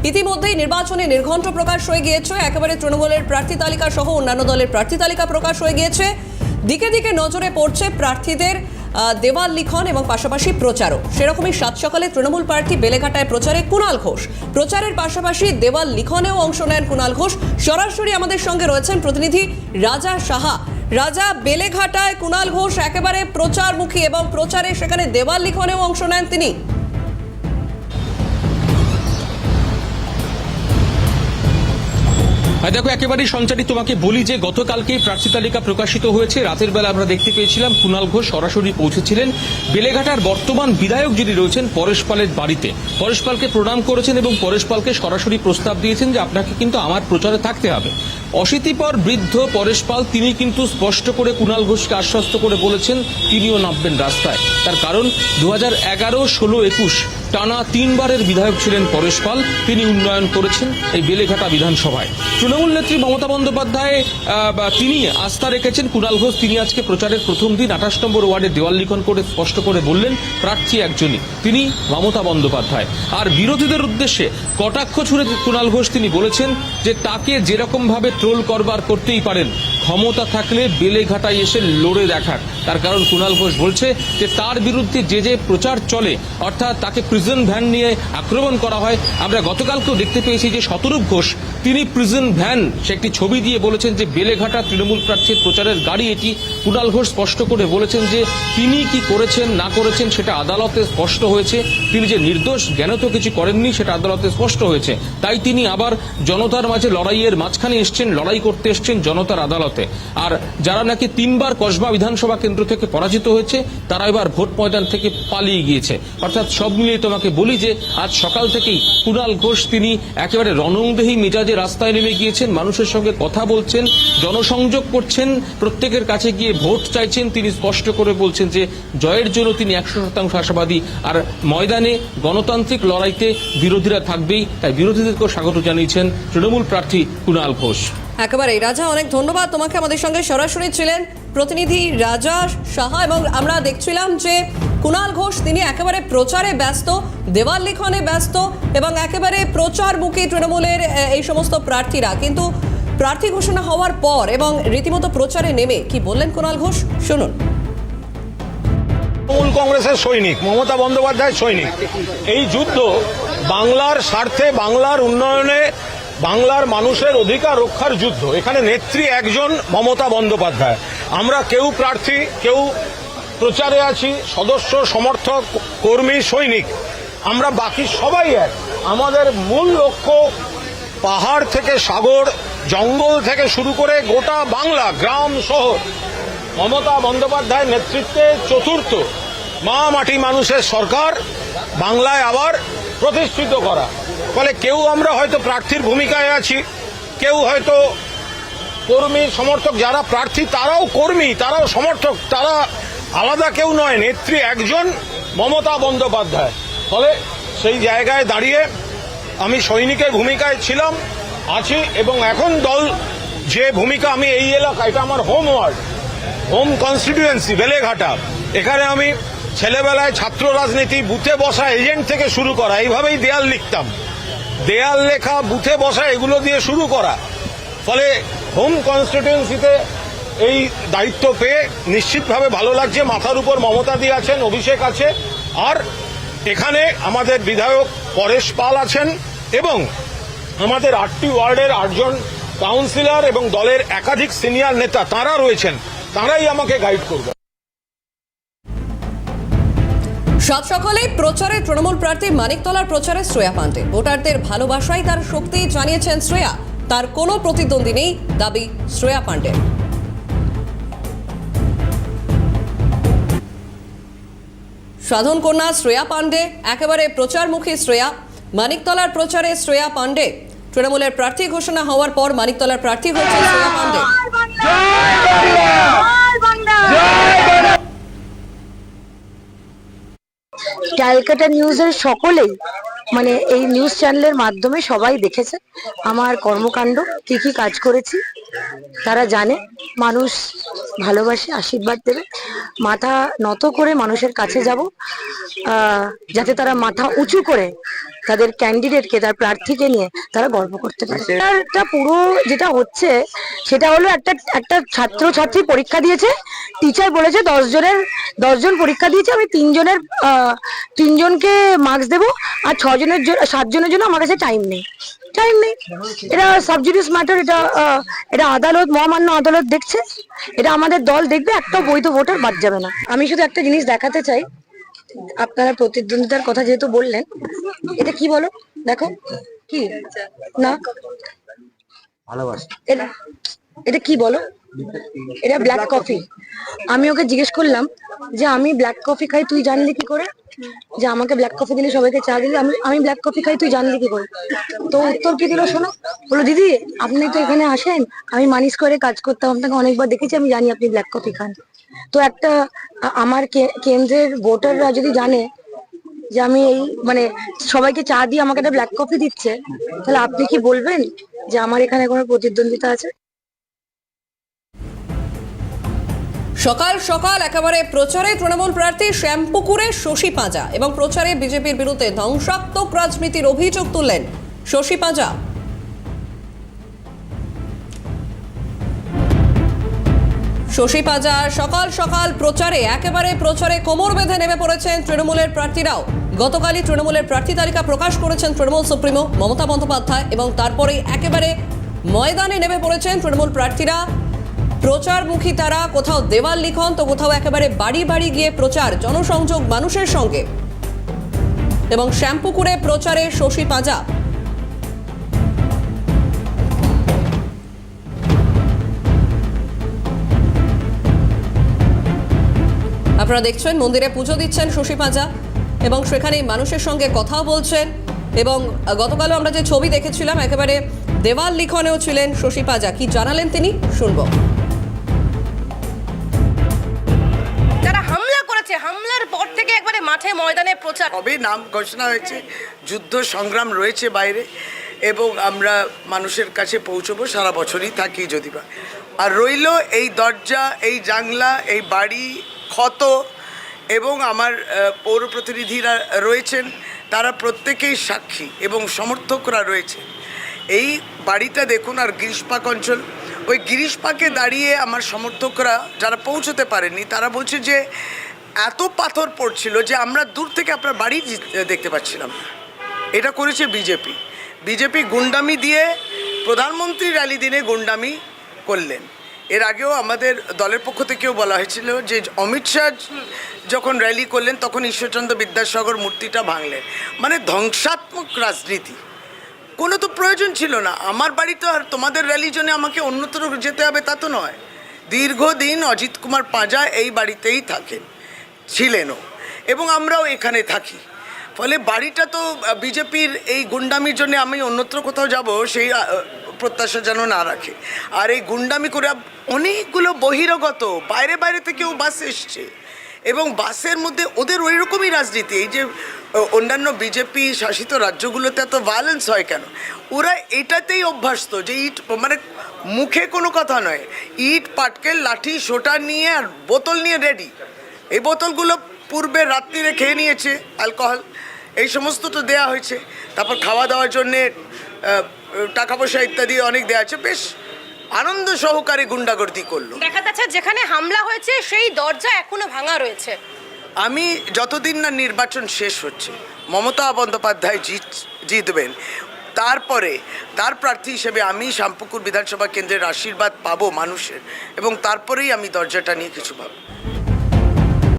ইতিমধ্যেই নির্বাচনে নির্ঘণ্ট প্রকাশ হয়ে গিয়েছে, একেবারে তৃণমূলের প্রার্থী তালিকা সহ অন্যান্য দলের প্রার্থী তালিকা প্রকাশ হয়ে গিয়েছে। দিকে দিকে নজরে পড়ছে প্রার্থীদের দেওয়াল লিখন এবং পাশাপাশি প্রচারও। সেরকমই সাত সকালে তৃণমূল প্রার্থী বেলেঘাটায় প্রচারে কুণাল ঘোষ, প্রচারের পাশাপাশি দেওয়াল লিখনেও অংশ নেন কুণাল ঘোষ। সরাসরি আমাদের সঙ্গে রয়েছেন প্রতিনিধি রাজা সাহা। রাজা, বেলেঘাটায় কুণাল ঘোষ একেবারে প্রচারমুখী এবং প্রচারে সেখানে দেওয়াল লিখনেও অংশ নেন তিনি। দেখো, একেবারেই সঞ্চারী তোমাকে বলি যে গতকালকে প্রার্থী তালিকা প্রকাশিত হয়েছে। রাতের বেলা আমরা দেখতে পেয়েছিলাম কুণাল ঘোষ সরাসরি পৌঁছেছিলেন বেলেঘাটার বর্তমান বিধায়ক যিনি রয়েছেন পরেশ পালের বাড়িতে। পরেশ পালকে প্রণাম করেছেন এবং পরেশ পালকে সরাসরি প্রস্তাব দিয়েছেন যে আপনাকে কিন্তু আমার প্রচারে থাকতে হবে। অশীতিপর বৃদ্ধ পরেশ পাল তিনি কিন্তু স্পষ্ট করে কুণাল ঘোষকে আশ্বস্ত করে বলেছেন তিনিও নামবেন রাস্তায়। তার কারণ 2011, 16, 21 টানা 3 বারের বিধায়ক ছিলেন পরেশ পাল। তিনি উন্নয়ন করেছেন এই বেলেঘাটা বিধানসভায়। তৃণমূল নেত্রী মমতা বন্দ্যোপাধ্যায় তিনি আস্থা রেখেছেন কুণাল ঘোষ। তিনি আজকে প্রচারের প্রথম দিন 28 নম্বর ওয়ার্ডে দেওয়াল লিখন করে স্পষ্ট করে বললেন প্রার্থী একজনই, তিনি মমতা বন্দ্যোপাধ্যায়। আর বিরোধীদের উদ্দেশ্যে কটাক্ষ ছুড়ে কুণাল ঘোষ তিনি বলেছেন যে তাকে যেরকম ভাবে ট্রোল করবার করতেই পারেন, ক্ষমতা থাকলে বেলেঘাটায় এসে লড়ে দেখার। তার কারণ কুণাল ঘোষ বলছে যে তার বিরুদ্ধে যে প্রচার চলে, অর্থাৎ তাকে প্রিজন ভ্যান নিয়ে আক্রমণ করা হয়। আমরা গতকালকেও দেখতে পেয়েছি যে শতরূপ ঘোষ তিনি প্রিজন ভ্যান, সে একটি ছবি দিয়ে বলেছেন যে বেলেঘাটা তৃণমূল প্রার্থীর প্রচারের গাড়ি এটি। কুণাল ঘোষ স্পষ্ট করে বলেছেন যে তিনি কি করেছেন না করেছেন সেটা আদালতে স্পষ্ট হয়েছে। তিনি যে নির্দোষ, জ্ঞানত কিছু করেননি সেটা আদালতে স্পষ্ট হয়েছে। তাই তিনি আবার জনতার মাঝে লড়াইয়ের মাঝখানে এসছেন, লড়াই করতে এসছেন জনতার আদালতে। আর যারা নাকি 3 বার কসবা বিধানসভা কেন্দ্র থেকে পরাজিত হয়েছে তারা এবার ভোট ময়দান থেকে পালিয়ে গিয়েছে। অর্থাৎ সব মিলিয়ে তোমাকে বলি যে আজ সকাল থেকেই কুণাল ঘোষ তিনি একেবারে রণংদেহী মেজাজে রাস্তায় নেমে গিয়েছেন, মানুষের সঙ্গে কথা বলছেন, জনসংযোগ করছেন, প্রত্যেকের কাছে গিয়ে ভোট চাইছেন। তিনি স্পষ্ট করে বলছেন যে জয়ের জন্য তিনি 100% আশাবাদী। আর ময়দানে গণতান্ত্রিক লড়াইতে বিরোধীরা থাকবেই, তাই বিরোধীদেরকেও স্বাগত জানিয়েছেন তৃণমূল প্রার্থী কুণাল ঘোষ। একেবারেই রাজা, অনেক ধন্যবাদ তোমাকে। আমাদের সঙ্গে সরাসরি ছিলেন প্রতিনিধি রাজা সাহা এবং আমরা দেখছিলাম যে কুণাল ঘোষ তিনি একেবারে প্রচারে ব্যস্ত, দেওয়াল লিখনে ব্যস্ত এবং একেবারে প্রচারমুখী তৃণমূলের এই সমস্ত প্রার্থীরা। কিন্তু প্রার্থী ঘোষণা হওয়ার পর এবং রীতিমতো প্রচারে নেমে কি বললেন কুণাল ঘোষ, শুনুন। তৃণমূল কংগ্রেসের সৈনিক, মমতা বন্দ্যোপাধ্যায়ের সৈনিক। এই যুদ্ধ বাংলার স্বার্থে, বাংলার উন্নয়নে, বাংলার মানুষের অধিকার রক্ষার যুদ্ধ। এখানে নেত্রী একজন, মমতা বন্দ্যোপাধ্যায়। আমরা কেউ প্রার্থী, কেউ প্রচারে আছি, সদস্য, সমর্থক, কর্মী, সৈনিক, আমরা বাকি সবাই এক। আমাদের মূল লক্ষ্য পাহাড় থেকে সাগর, জঙ্গল থেকে শুরু করে গোটা বাংলা, গ্রাম শহর, মমতা বন্দ্যোপাধ্যায়ের নেতৃত্বে চতুর্থ মা মাটি মানুষের সরকার বাংলায় আবার প্রতিষ্ঠিত করা। ফলে কেউ আমরা হয়তো প্রার্থীর ভূমিকায় আছি, কেউ হয়তো কর্মী, সমর্থক। যারা প্রার্থী তারাও কর্মী, তারাও সমর্থক, তারা আলাদা কেউ নয়, নেত্রী একজন, মমতা বন্দ্যোপাধ্যায়। ফলে সেই জায়গায় দাঁড়িয়ে আমি সৈনিকের ভূমিকায় ছিলাম, আছি এবং এখন দল যে ভূমিকা, আমি এই এলাকা, এটা আমার home ward, home constituency Beleghata. এখানে আমি ছেলেবেলায় ছাত্র রাজনীতি, বুথে বসা এজেন্ট থেকে শুরু করা, এইভাবেই দেয়াল লিখতাম, দেয়াল লেখা, বুথে বসা, এগুলো দিয়ে শুরু করা। ফলে হোম কনস্টিটিউয়েন্সিতে এই দায়িত্ব পেয়ে নিশ্চিতভাবে ভালো লাগছে। মাথার উপর মমতা দি আছেন, অভিষেক আছে, আর এখানে আমাদের বিধায়ক পরেশ পাল আছেন এবং আমাদের 8টি ওয়ার্ডের 8 জন কাউন্সিলর এবং দলের একাধিক সিনিয়র নেতা তাঁরা রয়েছেন, তাঁরাই আমাকে গাইড করবেন। সাত সকালে প্রচারে তৃণমূল প্রার্থী মানিকতলার প্রচারে শ্রেয়া পান্ডে। ভোটারদের ভালোবাসাই তার শক্তি জানিয়েছেন শ্রেয়া। তার কোনো প্রতিদ্বন্দ্বী নেই, দাবি শ্রেয়া পান্ডে। সাধন কন্যা শ্রেয়া পান্ডে, একেবারে প্রচারমুখী শ্রেয়া। মানিকতলার প্রচারে শ্রেয়া পান্ডে। তৃণমূলের প্রার্থী ঘোষণা হওয়ার পর মানিকতলার প্রার্থী হয়েছে শ্রেয়া পান্ডে। ক্যালকাটা নিউজের সকলেই মানে এই নিউজ চ্যানেলের মাধ্যমে সবাই দেখেছে আমার কর্মকাণ্ড, কি কি কাজ করেছি। তারা জানে মানুষ ভালোবাসে, আশীর্বাদ দেবে। মাথা নত করে মানুষের কাছে যাব, যাতে তারা মাথা উঁচু করে তাদের ক্যান্ডিডেটকে, তার প্রার্থীকে নিয়ে তারা গর্ব করতে পারে। এটা পুরো যেটা হচ্ছে সেটা হলো একটা ছাত্রছাত্রী পরীক্ষা দিয়েছে, টিচার বলেছে 10 জন পরীক্ষা দিয়েছে, আমি 3জনকে মার্কস দেবো, আর 7জনের জন্য আমার কাছে টাইম নেই। এটা সাবজুডিস ম্যাটার, এটা আদালত, মহামান্য আদালত দেখছে, এটা আমাদের দল দেখবে, একটা বৈধ ভোটার বাদ যাবে না। আমি শুধু একটা জিনিস দেখাতে চাই, আপনারা প্রতিদ্বন্দ্বিতার কথা যেহেতু বললেন, এটা কি বলো, দেখো কি না এটা কি বলো, এটা ব্ল্যাক কফি। আমি ওকে জিজ্ঞেস করলাম যে আমি ব্ল্যাক কফি খাই, তুই জানলি কি করে? যে আমাকে ব্ল্যাক কফি দিলে, সবাইকে চা দিলে, আমি ব্ল্যাক কফি খাই, তুই জানলি কি করে? তো উত্তর কি দিল শোনো, বলো দিদি আপনি তো এখানে আসেন, আমি মানি স্কোয়ারে কাজ করতাম, আপনাকে অনেকবার দেখেছি, আমি জানি আপনি ব্ল্যাক কফি খান। তো একটা আমার কেন্দ্রের ভোটাররা যদি জানে যে আমি এই সবাইকে চা দিয়ে আমাকে একটা ব্ল্যাক কফি দিচ্ছে, তাহলে আপনি কি বলবেন যে আমার এখানে কোনো প্রতিদ্বন্দ্বিতা আছে? সকাল সকাল একেবারে প্রচারে তৃণমূল প্রার্থী শ্যামপুকুরে শশী পাঁজা এবং প্রচারে বিজেপির বিরুদ্ধে ধ্বংসাত্মক রাজনীতির অভিযোগ তুললেন শশী পাঁজা। শশী পাঁজা সকাল সকাল একেবারে প্রচারে কোমর বেঁধে নেমে পড়েছেন তৃণমূলের প্রার্থীরাও। গতকালই তৃণমূলের প্রার্থী তালিকা প্রকাশ করেছেন তৃণমূল সুপ্রিমো মমতা বন্দ্যোপাধ্যায় এবং তারপরেই একেবারে ময়দানে নেমে পড়েছেন তৃণমূল প্রার্থীরা। প্রচারমুখী তারা, কোথাও দেওয়াল লিখন তো কোথাও একেবারে বাড়ি বাড়ি গিয়ে প্রচার, জনসংযোগ মানুষের সঙ্গে। এবং শ্যামপুকুরে প্রচারে শশী পাঁজা। আপনারা দেখছেন মন্দিরে পুজো দিচ্ছেন শশী পাঁজা এবং সেখানে মানুষের সঙ্গে কথাও বলছেন। এবং গতকালও আমরা যে ছবি দেখেছিলাম, একেবারে দেওয়াল লিখনেও ছিলেন শশী পাঁজা। কি জানালেন তিনি, শুনবো। হামলার পর থেকে একবারে মাঠে ময়দানে প্রচার, কবে নাম ঘোষণা হয়েছে, যুদ্ধ সংগ্রাম রয়েছে বাইরে, এবং আমরা মানুষের কাছে পৌঁছবো, সারা বছরই থাকি যদি বা। আর রইল এই দরজা, এই জানলা, এই বাড়ি, ক্ষত, এবং আমার পৌর প্রতিনিধিরা রয়েছেন, তারা প্রত্যেকেই সাক্ষী এবং সমর্থকরা রয়েছে। এই বাড়িটা দেখুন, আর গিরিশপাক অঞ্চল, ওই গিরিশপাকে দাঁড়িয়ে আমার সমর্থকরা যারা পৌঁছতে পারেননি, তারা বলছে যে এত পাথর পড়ছিল যে আমরা দূর থেকে আপনার বাড়ি দেখতে পাচ্ছিলাম। এটা করেছে বিজেপি গুন্ডামি দিয়ে, প্রধানমন্ত্রী র্যালি দিনে গুন্ডামি করলেন। এর আগেও আমাদের দলের পক্ষ থেকেও বলা হয়েছিল যে অমিত শাহ যখন র্যালি করলেন তখন ঈশ্বরচন্দ্র বিদ্যাসাগর মূর্তিটা ভাঙলেন। মানে ধ্বংসাত্মক রাজনীতি, কোনো তো প্রয়োজন ছিল না। আমার বাড়ি তো আর তোমাদের র্যালির জন্য আমাকে অন্যত্র যেতে হবে তা তো নয়। দীর্ঘদিন অজিত কুমার পাঁজা এই বাড়িতেই ছিলেনও, এবং আমরাও এখানে থাকি। ফলে বাড়িটা তো বিজেপির এই গুন্ডামির জন্য আমি অন্যত্র কোথাও যাব সেই প্রত্যাশা যেন না রাখে। আর এই গুন্ডামি করে অনেকগুলো বহিরাগত বাইরে থেকেও বাস এসছে, এবং বাসের মধ্যে ওদের ওই রকমই রাজনীতি। এই যে অন্যান্য বিজেপি শাসিত রাজ্যগুলোতে এত ভায়োলেন্স হয় কেন, ওরা এটাতেই অভ্যস্ত যে ইট, মানে মুখে কোনো কথা নয়, ইট পাটকেল লাঠি সোটা নিয়ে আর বোতল নিয়ে রেডি। এই বোতলগুলো পূর্বে রাত্রিরে খেয়ে নিয়েছে, অ্যালকোহল এই সমস্ত তো দেওয়া হয়েছে, তারপর খাওয়া দাওয়ার জন্যে টাকা পয়সা ইত্যাদি অনেক দেওয়া আছে। বেশ আনন্দ সহকারে গুন্ডাগর্দি করলো। দেখা যাচ্ছে যেখানে হামলা হয়েছে সেই দরজা এখনো ভাঙা রয়েছে। আমি যতদিন না নির্বাচন শেষ হচ্ছে, মমতা বন্দ্যোপাধ্যায় জিতবেন, তারপরে তার প্রার্থী হিসেবে আমি শ্যামপুকুর বিধানসভা কেন্দ্রের আশীর্বাদ পাবো মানুষের, এবং তারপরেই আমি দরজাটা নিয়ে কিছু ভাববো।